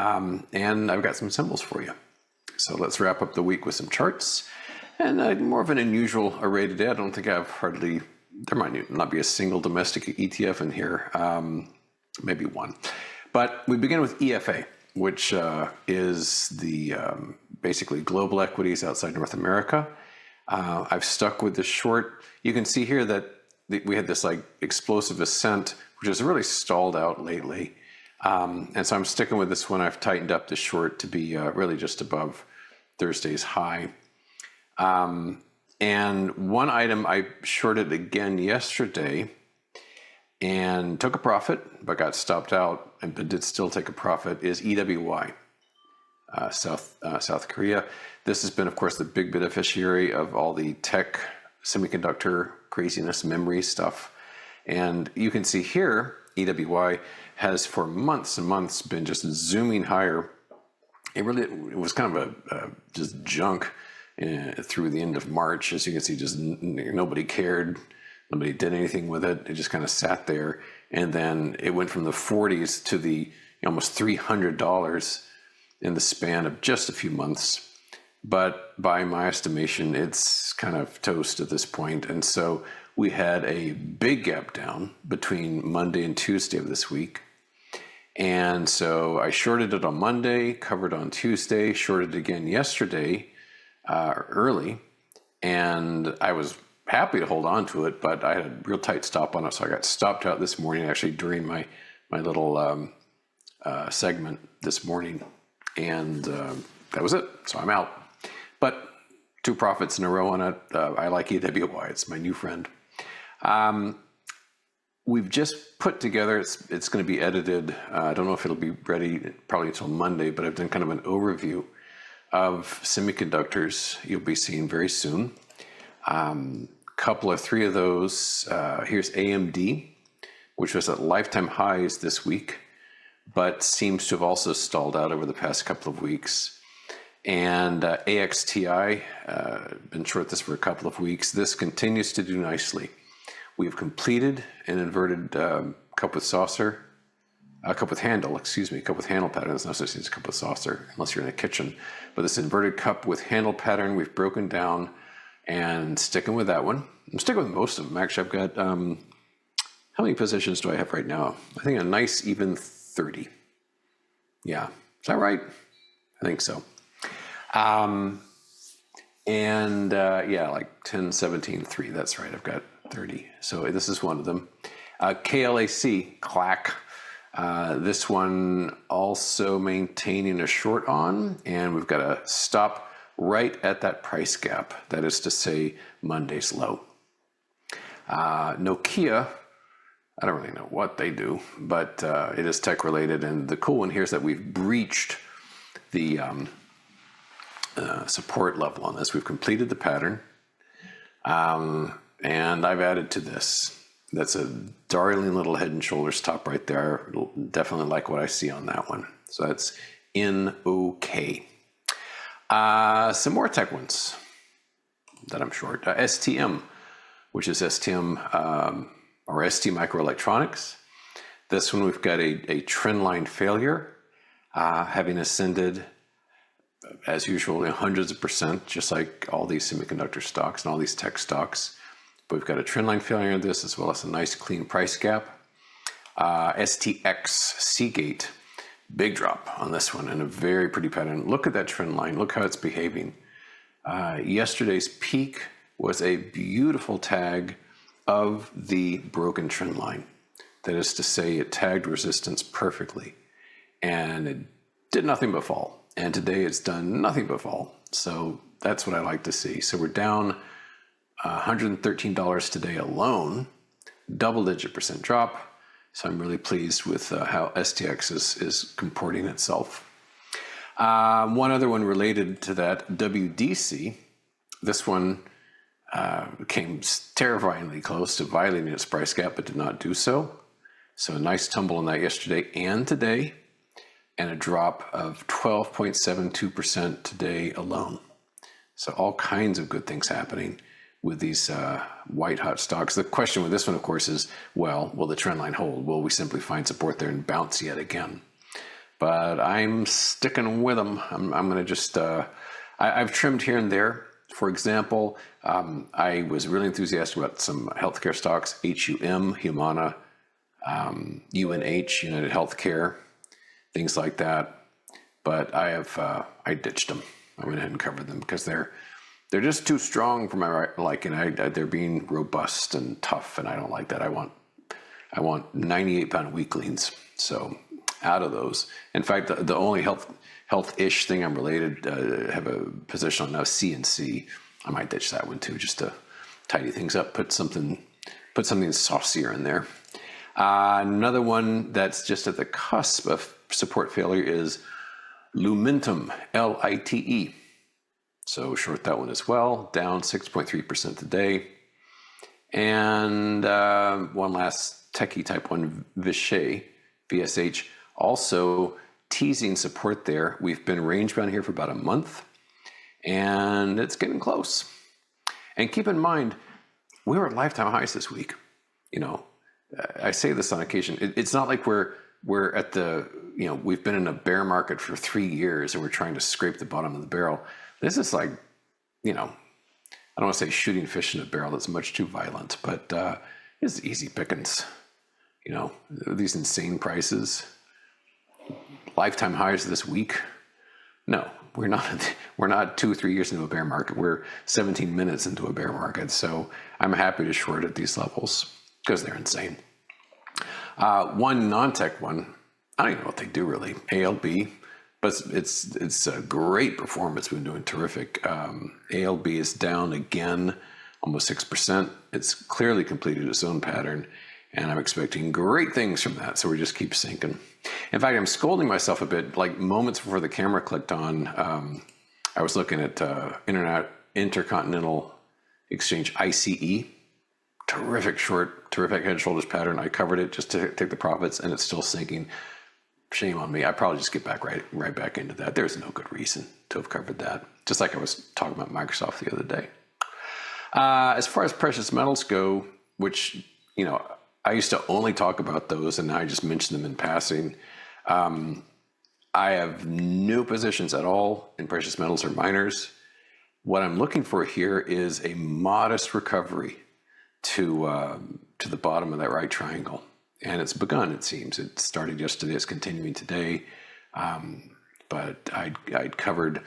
And I've got some symbols for you. So let's wrap up the week with some charts. And more of an unusual array today. I don't think I've hardly, there might not be a single domestic ETF in here, maybe one. But we begin with EFA, which is the basically global equities outside North America. I've stuck with the short. You can see here that we had this like explosive ascent, which has really stalled out lately. And so I'm sticking with this one. I've tightened up the short to be really just above Thursday's high. And one item I shorted again yesterday and took a profit, but got stopped out, but did still take a profit, is EWY, South Korea. This has been, of course, the big beneficiary of all the tech, semiconductor craziness, memory stuff. And you can see here, EWY has for months and months been just zooming higher. It was kind of a just junk through the end of March. As you can see, just nobody cared. Nobody did anything with it. It just kind of sat there. And then it went from the 40s to the almost $300 in the span of just a few months. But by my estimation, it's kind of toast at this point. And so we had a big gap down between Monday and Tuesday of this week. And so I shorted it on Monday, covered on Tuesday, shorted again yesterday early. And I was happy to hold on to it, but I had a real tight stop on it. So I got stopped out this morning, actually during my little segment this morning. And that was it. So I'm out. But 2 profits in a row on it. I like EWY. It's my new friend. We've just put together, it's going to be edited. I don't know if it'll be ready probably until Monday, but I've done kind of an overview of semiconductors you'll be seeing very soon. Couple or 3 of those. Here's AMD, which was at lifetime highs this week, but seems to have also stalled out over the past couple of weeks. And AXTI, been short this for a couple of weeks. This continues to do nicely. We've completed an inverted cup with saucer, cup with handle, excuse me, cup with handle pattern. There's no such thing as a cup with saucer unless you're in a kitchen. But this inverted cup with handle pattern, we've broken down and sticking with that one. I'm sticking with most of them. Actually, I've got, how many positions do I have right now? I think a nice even 30. Yeah, is that right? I think so. Yeah, like 10, 17, 3. That's right. I've got 30. So this is one of them. KLAC. This one also maintaining a short on, and we've got a stop right at that price gap. That is to say, Monday's low. Nokia, I don't really know what they do, but it is tech related. And the cool one here is that we've breached the support level on this. We've completed the pattern. And I've added to this. That's a darling little head and shoulders top right there. Definitely like what I see on that one. So that's NOK. Some more tech ones that I'm short. STM, which is STM or ST Microelectronics. This one we've got a trend line failure, having ascended as usual hundreds of percent, just like all these semiconductor stocks and all these tech stocks. But we've got a trend line failure in this, as well as a nice clean price gap. STX, Seagate, big drop on this one and a very pretty pattern. Look at that trend line. Look how it's behaving. Yesterday's peak was a beautiful tag of the broken trend line. That is to say, it tagged resistance perfectly. And it did nothing but fall. And today it's done nothing but fall. So that's what I like to see. So we're down $113 today alone, double-digit percent drop. So I'm really pleased with how STX is comporting itself. One other one related to that, WDC. This one came terrifyingly close to violating its price gap, but did not do so. So a nice tumble on that yesterday and today, and a drop of 12.72% today alone. So all kinds of good things happening with these white hot stocks. The question with this one, of course, is, well, will the trend line hold? Will we simply find support there and bounce yet again? but I'm sticking with them. I'm going to just, I've trimmed here and there. For example, I was really enthusiastic about some healthcare stocks, HUM, Humana, UNH, United Healthcare, things like that. But I ditched them. I went ahead and covered them because they're just too strong for my liking. They're being robust and tough, and I don't like that. I want 98-pound weaklings. So out of those. In fact, the only health-ish thing I'm related, have a position on now, CNC. I might ditch that one too, just to tidy things up. Put something saucier in there. Another one that's just at the cusp of support failure is Lumentum, LITE. So short that one as well, down 6.3% today. And one last techie type one, Vishay, VSH, also teasing support there. We've been range bound here for about a month, and it's getting close. And keep in mind, we were at lifetime highs this week. You know, I say this on occasion. It's not like we're at the, you know, we've been in a bear market for 3 years and we're trying to scrape the bottom of the barrel. This is like, you know, I don't want to say shooting fish in a barrel. That's much too violent, but it's easy pickings. You know, these insane prices, lifetime highs this week. No, we're not. We're not 2 or 3 years into a bear market. We're 17 minutes into a bear market. So I'm happy to short at these levels because they're insane. One non-tech one, I don't even know what they do really. ALB, but it's a great performance. Been doing terrific. ALB is down again, almost 6%. It's clearly completed its own pattern, and I'm expecting great things from that. So we just keep sinking. In fact, I'm scolding myself a bit. Like moments before the camera clicked on, I was looking at Intercontinental Exchange, ICE. Terrific short, terrific head and shoulders pattern. I covered it just to take the profits, and it's still sinking. Shame on me. I probably just get back right back into that. There's no good reason to have covered that. Just like I was talking about Microsoft the other day. As far as precious metals go, which, you know, I used to only talk about those, and now I just mention them in passing. I have no positions at all in precious metals or miners. What I'm looking for here is a modest recovery to the bottom of that right triangle. And it's begun, it seems. It started yesterday, it's continuing today. But I'd covered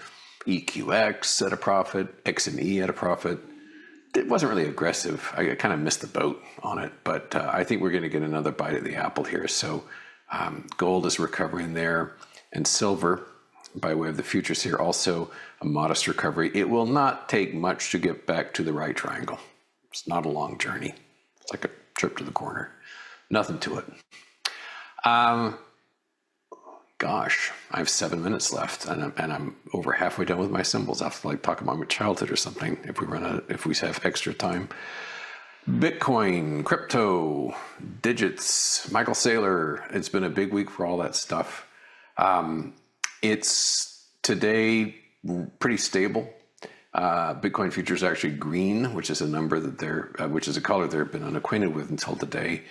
EQX at a profit, XME at a profit. It wasn't really aggressive. I kind of missed the boat on it, but I think we're going to get another bite of the apple here. So gold is recovering there, and silver, by way of the futures here, also a modest recovery. It will not take much to get back to the right triangle. It's not a long journey. It's like a trip to the corner. Nothing to it. Gosh, I have 7 minutes left, and I'm over halfway done with my symbols. I have to like talk about my childhood or something if we have extra time. Bitcoin, crypto, digits, Michael Saylor. It's been a big week for all that stuff. It's today pretty stable. Bitcoin futures are actually green, which is a number that which is a color they've been unacquainted with until today.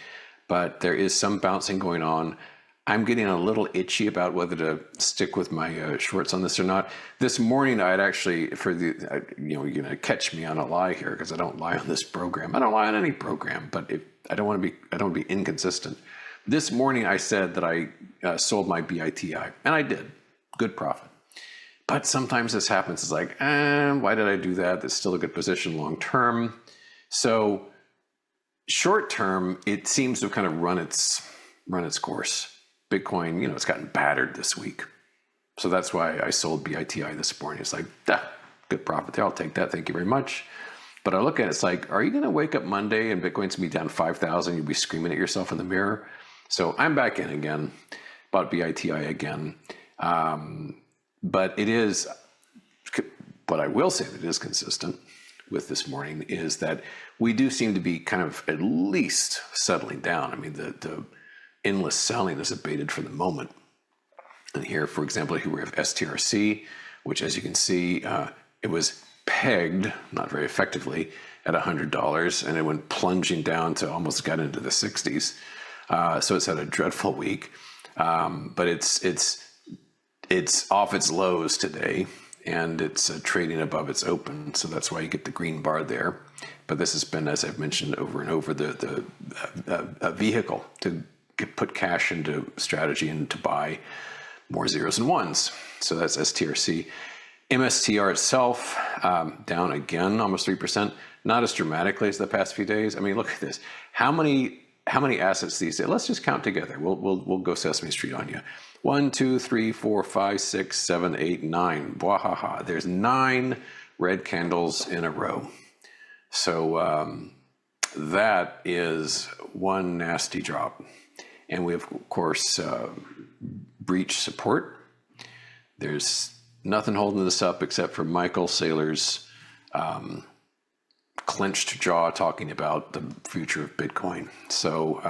But there is some bouncing going on. I'm getting a little itchy about whether to stick with my shorts on this or not. This morning, I had actually, you're going to catch me on a lie here because I don't lie on this program. I don't lie on any program, but I don't want to be inconsistent. This morning, I said that I sold my BITI, and I did. Good profit. But sometimes this happens. It's like, why did I do that? It's still a good position long term. So short term, it seems to have kind of run its course. Bitcoin, it's gotten battered this week. So that's why I sold BITI this morning. It's like, good profit there. I'll take that. Thank you very much. But I look at it, it's like, are you going to wake up Monday and Bitcoin's going to be down 5,000? You'll be screaming at yourself in the mirror. So I'm back in again, bought BITI again. But it is, what I will say that is consistent with this morning is that we do seem to be kind of at least settling down. I mean, the endless selling is abated for the moment. And here, for example, here we have STRC, which, as you can see, it was pegged, not very effectively, at $100, and it went plunging down to almost got into the 60s. So it's had a dreadful week. But it's it's off its lows today, and it's trading above its open, so that's why you get the green bar there. But this has been, as I've mentioned over and over, the vehicle to put cash into strategy and to buy more zeros and ones. So that's STRC. MSTR itself down again, almost 3%. Not as dramatically as the past few days. I mean, look at this. How many assets these days? Let's just count together. We'll go Sesame Street on you. 1, 2, 3, 4, 5, 6, 7, 8, 9. Wahaha. There's 9 red candles in a row. So that is one nasty drop. And we have, of course, breach support. There's nothing holding this up except for Michael Saylor's clenched jaw talking about the future of Bitcoin. So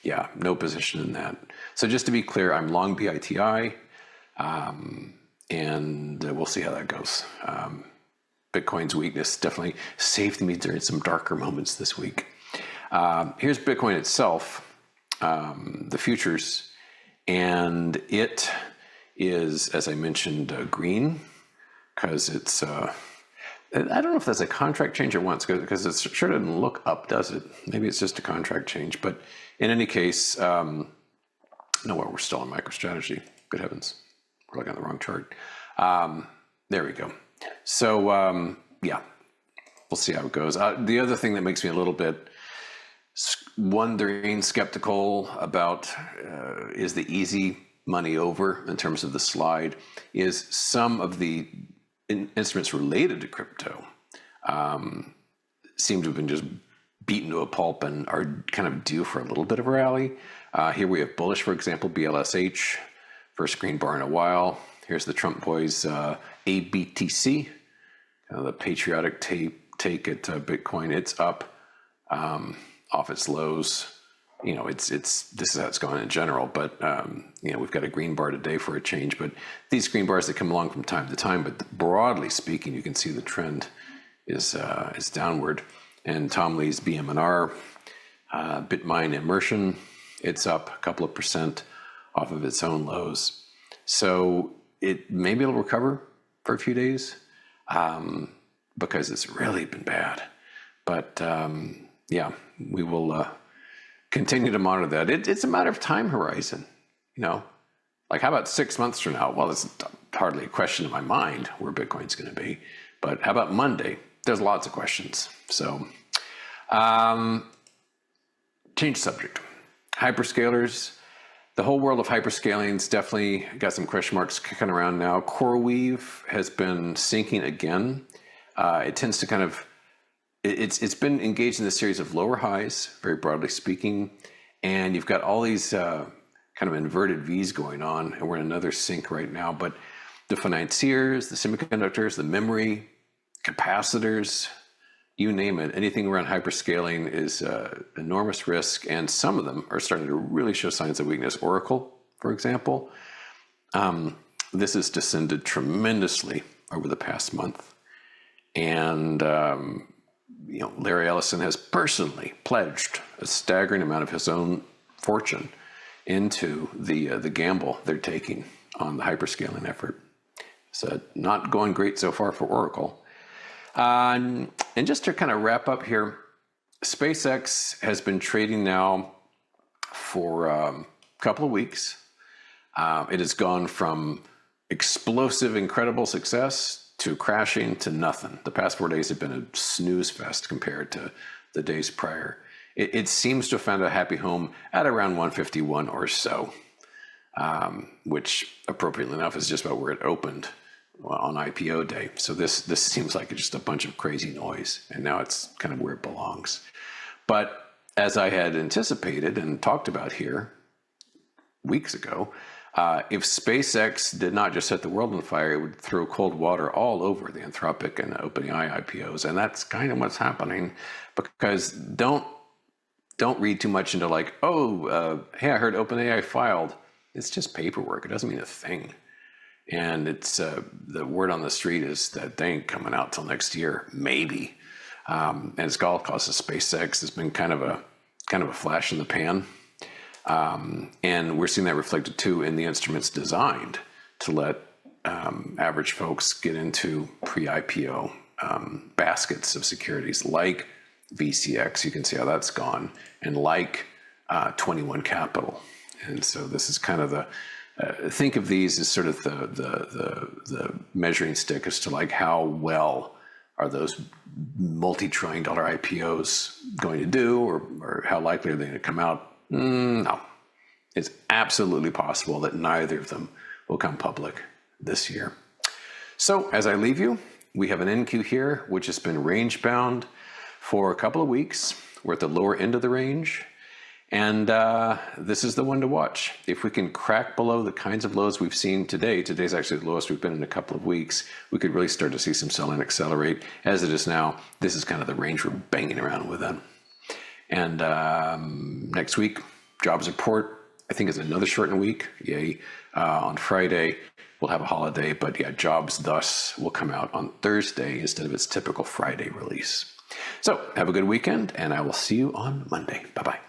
yeah, no position in that. So just to be clear, I'm long BITI, and we'll see how that goes. Bitcoin's weakness definitely saved me during some darker moments this week. Here's Bitcoin itself, the futures, and it is, as I mentioned, green, because it's, I don't know if that's a contract change or once, because it sure doesn't look up, does it? Maybe it's just a contract change, but in any case, no, well, we're still in MicroStrategy. Good heavens, we're looking at the wrong chart. There we go. So yeah, we'll see how it goes. The other thing that makes me a little bit wondering, skeptical about is the easy money over in terms of the slide, is some of the instruments related to crypto seem to have been just beaten to a pulp and are kind of due for a little bit of a rally. Here we have bullish, for example, BLSH, first green bar in a while. Here's the Trump boys, ABTC, the patriotic take at Bitcoin. It's up off its lows. You know, this is how it's going in general, but you know, we've got a green bar today for a change, but these green bars that come along from time to time, but broadly speaking, you can see the trend is downward. And Tom Lee's BM&R, Bitmine Immersion, it's up a couple of percent off of its own lows. So maybe it'll recover for a few days because it's really been bad. But yeah, we will continue to monitor that. It's a matter of time horizon, you know, like how about 6 months from now? Well, it's hardly a question in my mind where Bitcoin's going to be, but how about Monday? There's lots of questions. So change subject. Hyperscalers, the whole world of hyperscaling's definitely got some question marks kicking around now. CoreWeave has been sinking again. It tends to kind of, it's been engaged in this series of lower highs, very broadly speaking, and you've got all these kind of inverted V's going on, and we're in another sink right now. But the financiers, the semiconductors, the memory, capacitors, you name it, anything around hyperscaling is enormous risk, and some of them are starting to really show signs of weakness. Oracle, for example, this has descended tremendously over the past month, and you know, Larry Ellison has personally pledged a staggering amount of his own fortune into the gamble they're taking on the hyperscaling effort. So not going great so far for Oracle. And just to kind of wrap up here, SpaceX has been trading now for a couple of weeks. It has gone from explosive, incredible success to crashing to nothing. The past 4 days have been a snooze fest compared to the days prior. It seems to have found a happy home at around 151 or so, which appropriately enough is just about where it opened on IPO day. So this seems like just a bunch of crazy noise, and now it's kind of where it belongs. But as I had anticipated and talked about here weeks ago, if SpaceX did not just set the world on fire, it would throw cold water all over the Anthropic and OpenAI IPOs, and that's kind of what's happening. Because don't read too much into like, hey, I heard OpenAI filed. It's just paperwork. It doesn't mean a thing. And it's the word on the street is that they ain't coming out till next year, maybe. And it's all because of SpaceX. It's been kind of a flash in the pan, and we're seeing that reflected too in the instruments designed to let average folks get into pre-IPO baskets of securities like VCX. You can see how that's gone, and like 21 Capital. And so this is kind of the think of these as sort of the measuring stick as to like how well are those multi-trillion-dollar IPOs going to do, or how likely are they going to come out? No, it's absolutely possible that neither of them will come public this year. So as I leave you, we have an NQ here, which has been range bound for a couple of weeks. We're at the lower end of the range. And this is the one to watch. If we can crack below the kinds of lows we've seen today, today's actually the lowest we've been in a couple of weeks, we could really start to see some selling accelerate. As it is now, this is kind of the range we're banging around within. And next week, jobs report, I think is another shortened week. Yay. On Friday, we'll have a holiday, but yeah, jobs thus will come out on Thursday instead of its typical Friday release. So have a good weekend, and I will see you on Monday. Bye-bye.